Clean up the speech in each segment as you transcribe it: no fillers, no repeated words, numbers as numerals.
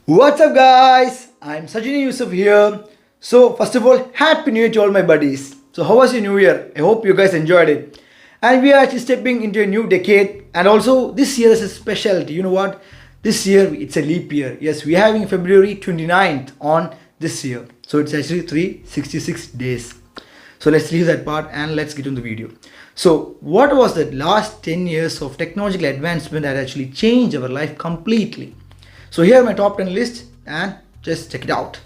What's up, guys? I'm Sajini Yusuf here. So, first of all, Happy New Year to all my buddies. So, how was your New Year? I hope you guys enjoyed it. And we are actually stepping into a new decade. And also, this year is a specialty. You know what? This year, it's a leap year. Yes, we're having February 29th on this year. So, it's actually 366 days. So, let's leave that part and let's get into the video. So, what was the last 10 years of technological advancement that actually changed our life completely? So here are my top 10 list and just check it out.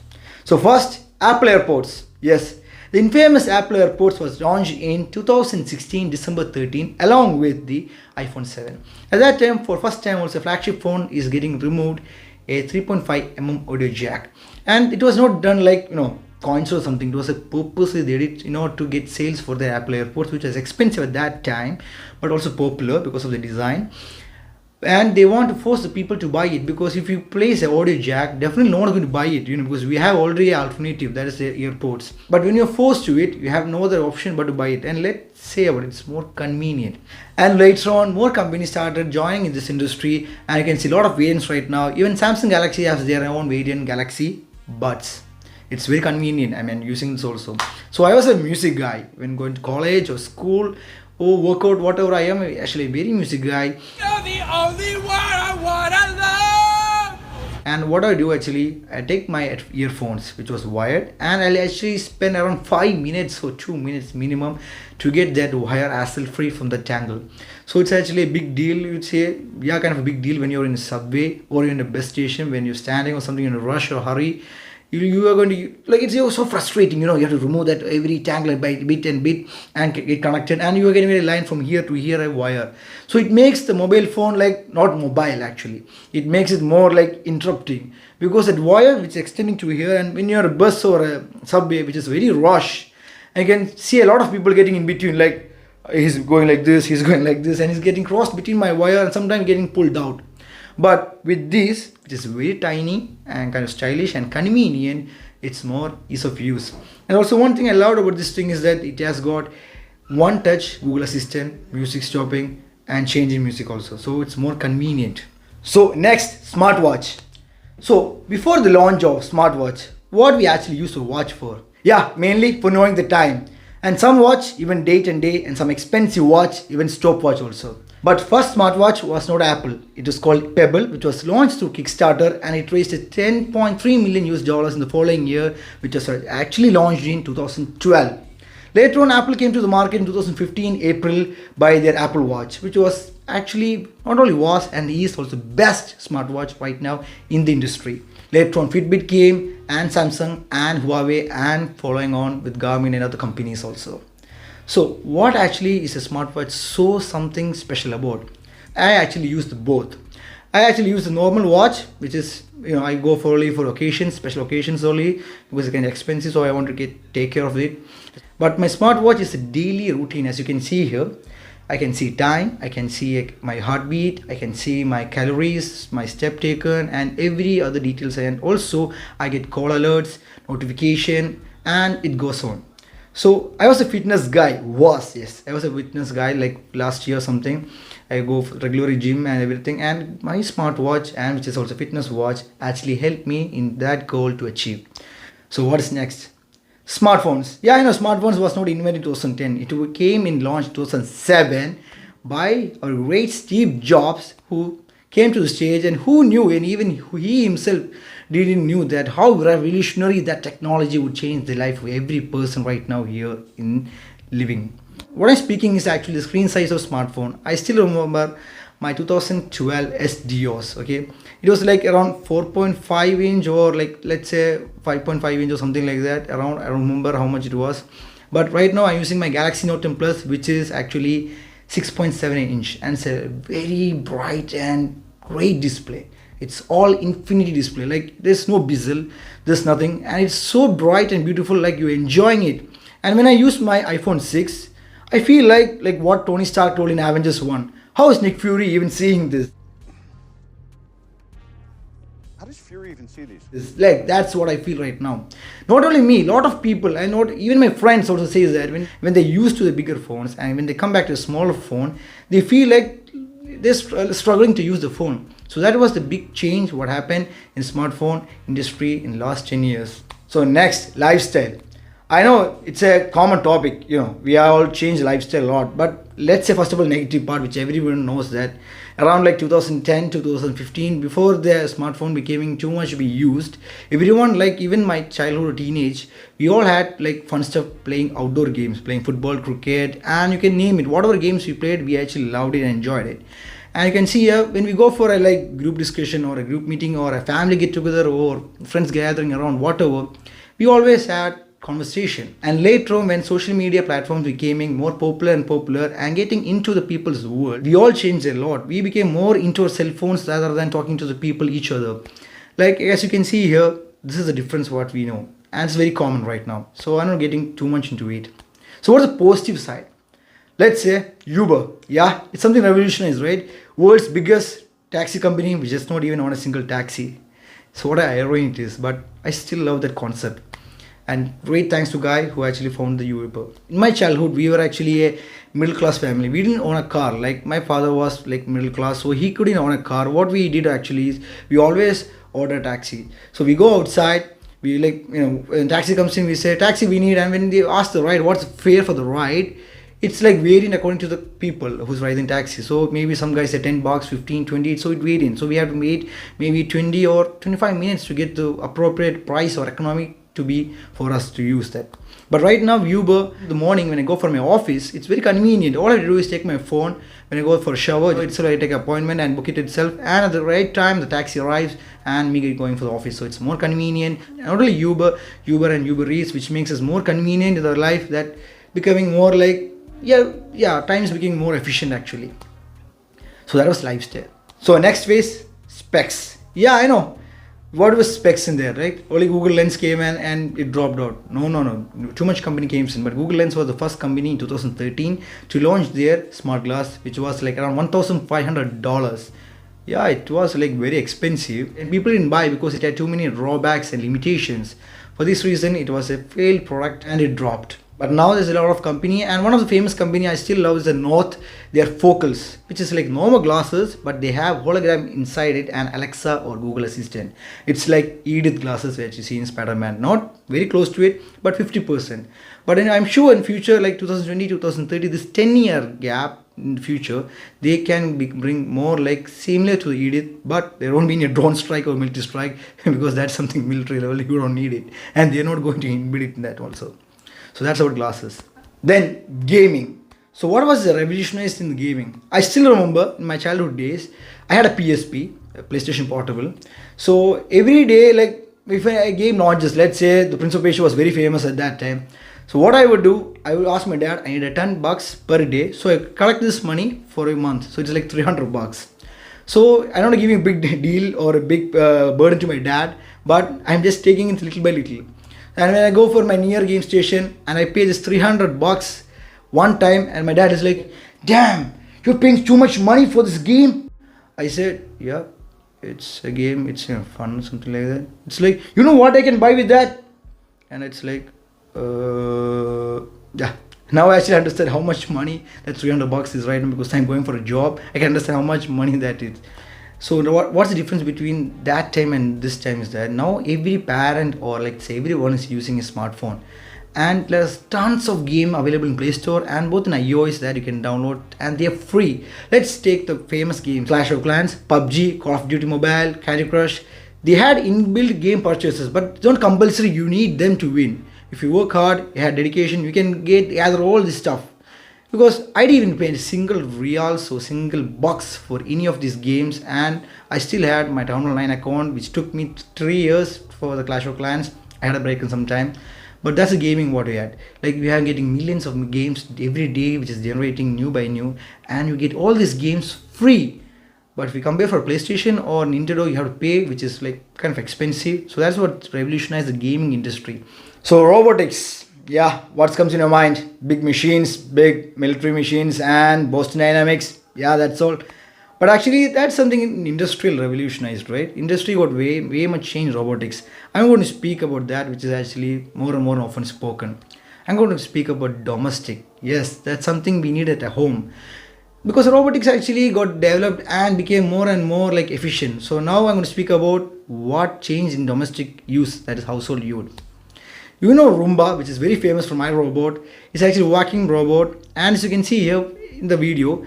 So first, Apple AirPods. Yes, the infamous Apple AirPods was launched in 2016 December 13 along with the iPhone 7. At that time, for first time also flagship phone is getting removed a 3.5 audio jack. And it was not done like, coins or something. It was a purposely they did in order to get sales for the Apple AirPods, which was expensive at that time but also popular because of the design. And they want to force the people to buy it, because if you place an audio jack, definitely no one is going to buy it, because we have already an alternative, that is the AirPods. But when you're forced to it, you have no other option but to buy it. And let's say about it, it's more convenient. And later on, more companies started joining in this industry, and you can see a lot of variants right now. Even Samsung Galaxy has their own variant, Galaxy Buds. It's very convenient, using this also. So I was a music guy when going to college or school or workout, whatever I am, actually a very music guy. You're the only one I wanna love. And what I do actually, I take my earphones, which was wired, and I'll actually spend around 5 minutes or 2 minutes minimum to get that wire hassle free from the tangle. So it's actually a big deal, you'd say. Yeah, kind of a big deal when you're in a subway or you're in a bus station, when you're standing or something in a rush or hurry. You are going to, like, it's so frustrating, you have to remove that every tangle by bit and bit and get connected, and you are getting a line from here to here, a wire. So it makes the mobile phone like not mobile actually. It makes it more like interrupting, because that wire which is extending to here, and when you're a bus or a subway which is very rush, I can see a lot of people getting in between, like he's going like this, he's going like this, and he's getting crossed between my wire and sometimes getting pulled out. But with this, which is very tiny and kind of stylish and convenient, it's more ease of use. And also one thing I loved about this thing is that it has got one touch Google Assistant, music stopping and changing music also. So it's more convenient. So next, smartwatch. So before the launch of smartwatch, what we actually used to watch for? Yeah, mainly for knowing the time. And some watch even date and day, and some expensive watch even stopwatch also. But first smartwatch was not Apple. It was called Pebble, which was launched through Kickstarter, and it raised $10.3 million in the following year, which was actually launched in 2012. Later on, Apple came to the market in 2015 April by their Apple Watch, which was actually not only was and is also best smartwatch right now in the industry. Later on, Fitbit came, and Samsung and Huawei, and following on with Garmin and other companies also. So what actually is a smartwatch so something special about? I actually use both. I actually use the normal watch, which is, I go for only for occasions, special occasions only, because it's kind of expensive, so I want to take care of it. But my smartwatch is a daily routine. As you can see here, I can see time, I can see my heartbeat, I can see my calories, my step taken, and every other details. And also I get call alerts, notification, and it goes on. So I was a fitness guy. I was a fitness guy like last year something. I go for regular gym and everything, and my smartwatch, and which is also fitness watch, actually helped me in that goal to achieve. So what is next? Smartphones. Yeah, smartphones was not invented in 2010. It came in launch 2007 by our great Steve Jobs, who came to the stage, and who knew, and even he himself didn't knew that how revolutionary that technology would change the life of every person right now here in living. What I'm speaking is actually the screen size of smartphone. I still remember my 2012 SDOS. Okay, it was like around 4.5 inch or like let's say 5.5 inch or something like that. Around, I don't remember how much it was. But right now I'm using my Galaxy Note 10 Plus, which is actually 6.7 inch, and it's a very bright and great display. It's all infinity display, like there's no bezel, there's nothing, and it's so bright and beautiful, like you're enjoying it. And when I use my iPhone 6, I feel like what Tony Stark told in Avengers 1. How is Nick Fury even seeing this? How does Fury even see these? It's like that's what I feel right now. Not only me, lot of people, and not even my friends also says that when they used to the bigger phones and when they come back to a smaller phone, they feel like they're struggling to use the phone. So that was the big change what happened in smartphone industry in last 10 years. So next, lifestyle. I know it's a common topic, we all change lifestyle a lot, but let's say first of all negative part, which everyone knows that around like 2010 2015, before the smartphone becoming too much to be used, everyone, like even my childhood or teenage, we all had like fun stuff playing outdoor games, playing football, cricket, and you can name it, whatever games we played, we actually loved it and enjoyed it. And you can see here when we go for a like group discussion or a group meeting or a family get together or friends gathering around whatever, we always had conversation. And later on, when social media platforms becoming more popular and popular and getting into the people's world, we all changed a lot. We became more into our cell phones rather than talking to the people each other. Like as you can see here, this is the difference what we know, and it's very common right now, so I'm not getting too much into it. So what's the positive side? Let's say Uber. Yeah, it's something revolutionized, right? World's biggest taxi company, which does not even own a single taxi. So what a irony it is, but I still love that concept. And great thanks to guy who actually found the Uber. In my childhood, we were actually a middle class family. We didn't own a car. Like my father was like middle class, so he couldn't own a car. What we did actually is we always order taxi. So we go outside. We like when taxi comes in, we say taxi we need, and when they ask the ride, what's the fare for the ride? It's like varying according to the people who's riding taxi. So maybe some guys say 10 bucks, 15, 20. So it varies. So we have to wait maybe 20 or 25 minutes to get the appropriate price or economic to be for us to use that. But right now Uber, the morning when I go for my office, it's very convenient. All I do is take my phone. When I go for a shower itself, I take an appointment and book it itself, and at the right time the taxi arrives and me get going for the office. So it's more convenient. Not only Uber and Uber Eats, which makes us more convenient in our life, that becoming more like time is becoming more efficient actually. So that was lifestyle. So next phase, specs. Yeah, I know what was specs in there, right? Only Google Lens came in and it dropped out. No, too much company came in, but Google Lens was the first company in 2013 to launch their smart glass, which was like around $1,500. Yeah, it was like very expensive, and people didn't buy because it had too many drawbacks and limitations. For this reason, it was a failed product and it dropped. But now there's a lot of company, and one of the famous company I still love is the North. They are Focals, which is like normal glasses, but they have hologram inside it and Alexa or Google Assistant. It's like Edith glasses which you see in Spider-Man. Not very close to it, but 50%. But I'm sure in future, like 2020, 2030, this 10-year gap in the future, they can bring more like similar to the Edith, but there won't be any drone strike or military strike because that's something military level. You don't need it, and they're not going to embed it in that also. So that's about glasses. Then gaming. So what was the revolutionized in the gaming? I still remember in my childhood days, I had a PSP, a PlayStation Portable. So every day, like if I game not just, let's say the Prince of Persia was very famous at that time. So what I would do, I would ask my dad, I need a 10 bucks per day. So I collect this money for a month. So it's like 300 bucks. So I don't want to give a big deal or a big burden to my dad, but I'm just taking it little by little. And when I go for my near game station and I pay this 300 bucks one time, and my dad is like, damn, you're paying too much money for this game. I said, yeah, it's a game, it's fun, something like that. It's like, you know what I can buy with that? And it's like, yeah. Now I actually understand how much money that 300 bucks is right now, because I'm going for a job. I can understand how much money that is. So what's the difference between that time and this time is that now every parent, or like say everyone, is using a smartphone, and there's tons of game available in Play Store and both in iOS that you can download, and they're free. Let's take the famous games Clash of Clans, PUBG, Call of Duty Mobile, Candy Crush. They had inbuilt game purchases, but it's not compulsory you need them to win. If you work hard, you have dedication, you can gather all this stuff. Because I didn't even pay a single reals or single bucks for any of these games, and I still had my Town Hall 9 account, which took me 3 years for the Clash of Clans. I had a break in some time, but that's the gaming what we had. Like we are getting millions of games every day, which is generating new by new, and you get all these games free. But if you compare for PlayStation or Nintendo, you have to pay, which is like kind of expensive. So that's what revolutionized the gaming industry. So robotics. Yeah, what comes in your mind? Big machines, big military machines, and Boston Dynamics. Yeah, that's all. But actually, that's something industrial revolutionized, right? Industry got way much changed robotics. I'm going to speak about that, which is actually more and more often spoken. I'm going to speak about domestic. Yes, that's something we need at home. because robotics actually got developed and became more and more like efficient. So now I'm going to speak about what changed in domestic use, that is household use. You know Roomba, which is very famous for my robot. It's actually a vacuum robot, and as you can see here in the video,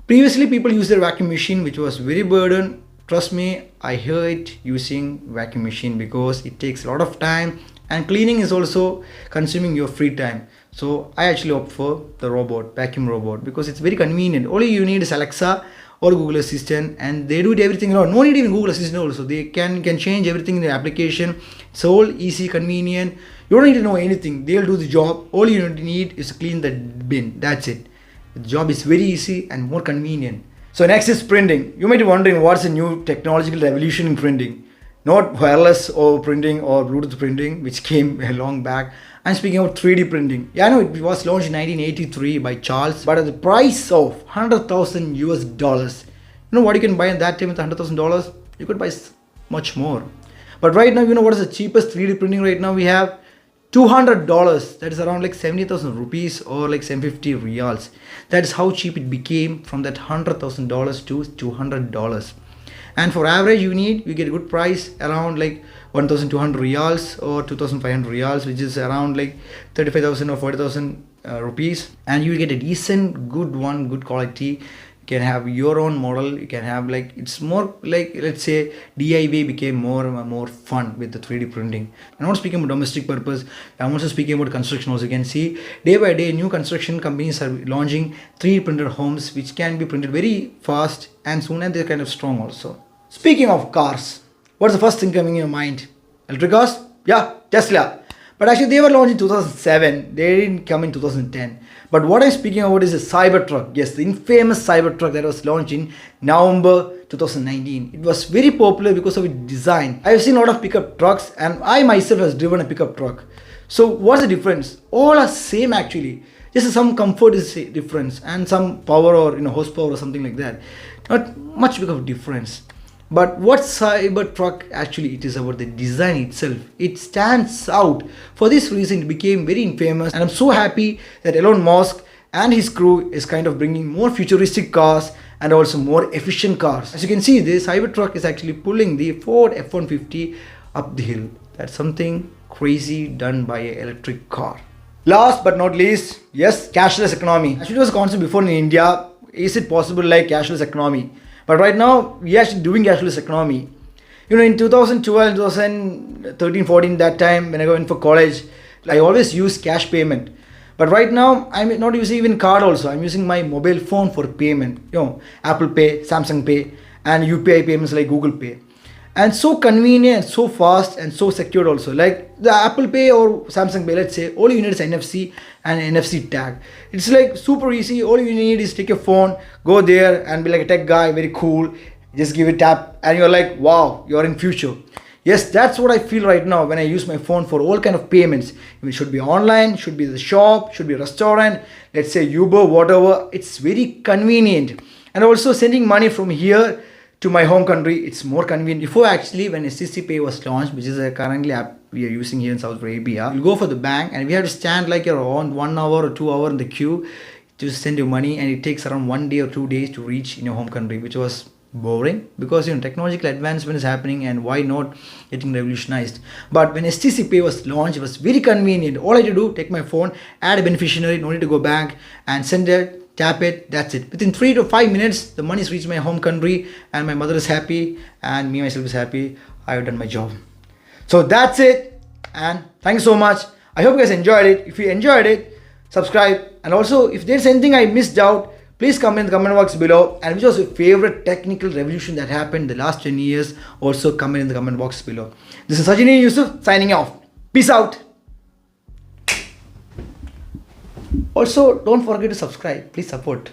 previously people used their vacuum machine, which was very burden. Trust me, I hate using vacuum machine because it takes a lot of time and cleaning is also consuming your free time. So I actually opt for the robot, vacuum robot, because it's very convenient. All you need is Alexa or Google Assistant, and they do everything around. No need even Google Assistant also. They can change everything in the application. It's all easy, convenient. You don't need to know anything. They'll do the job. All you need is to clean the bin. That's it. The job is very easy and more convenient. So next is printing. You might be wondering what's a new technological revolution in printing. Not wireless or printing or Bluetooth printing, which came a long back. I'm speaking about 3D printing. Yeah, I know it was launched in 1983 by Charles, but at the price of 100,000 US dollars. You know what you can buy at that time with $100,000? You could buy much more. But right now, you know what is the cheapest 3D printing right now we have? $200. That is around like 70,000 rupees or like 750 reals. That is how cheap it became from that $100,000 to $200. And for average you get a good price around like 1,200 reals or 2,500 reals, which is around like 35,000 or 40,000 rupees, and you get a decent good one, good quality. You can have your own model. You can have like, it's more like, let's say DIY became more fun with the 3D printing. I'm not speaking about domestic purpose, I'm also speaking about construction also. You can see day by day new construction companies are launching 3D printed homes which can be printed very fast and soon, and they're kind of strong also. Speaking of cars, what's the first thing coming in your mind? Electric cars? Yeah, Tesla. But actually they were launched in 2007. They didn't come in 2010. But what I'm speaking about is a Cybertruck. Yes, the infamous Cybertruck that was launched in November 2019. It was very popular because of its design. I've seen a lot of pickup trucks, and I myself has driven a pickup truck. So what's the difference? All are same actually. Just some comfort is difference and some power or horsepower or something like that. Not much big of difference. But what Cybertruck actually it is about the design itself. It stands out. For this reason it became very infamous, and I'm so happy that Elon Musk and his crew is kind of bringing more futuristic cars and also more efficient cars. As you can see, this Cybertruck is actually pulling the Ford F-150 up the hill. That's something crazy done by an electric car. Last but not least, yes, cashless economy. Actually it was a concept before in India. Is it possible like cashless economy? But right now, we are actually doing cashless economy. In 2012, 2013, 14, that time when I went for college, I always use cash payment. But right now, I'm not using even card also. I'm using my mobile phone for payment. Apple Pay, Samsung Pay, and UPI payments like Google Pay. And so convenient, so fast, and so secure also. Like the Apple Pay or Samsung Pay, let's say, all you need is NFC and NFC tag. It's like super easy. All you need is take your phone, go there and be like a tech guy, very cool. Just give it a tap and you're like, wow, you're in future. Yes, that's what I feel right now when I use my phone for all kind of payments. It should be online, should be the shop, should be a restaurant, let's say Uber, whatever. It's very convenient. And also sending money from here to my home country, it's more convenient. Before actually, when STC Pay was launched, which is a currently app we are using here in Saudi Arabia, you go for the bank and we have to stand like around 1 hour or 2 hours in the queue to send your money, and it takes around 1 day or 2 days to reach in your home country, which was boring because technological advancement is happening, and why not getting revolutionized. But when STC Pay was launched, it was very convenient. All I had to do, take my phone, add a beneficiary, no need to go back and send it. Tap it, that's it. Within 3 to 5 minutes, the money's reached my home country and my mother is happy and me myself is happy. I have done my job. So that's it, and thank you so much. I hope you guys enjoyed it. If you enjoyed it, subscribe, and also if there's anything I missed out, please comment in the comment box below. And which was your favorite technical revolution that happened the last 10 years, also comment in the comment box below. This is Sajini Yusuf signing off. Peace out. Also, don't forget to subscribe. Please support.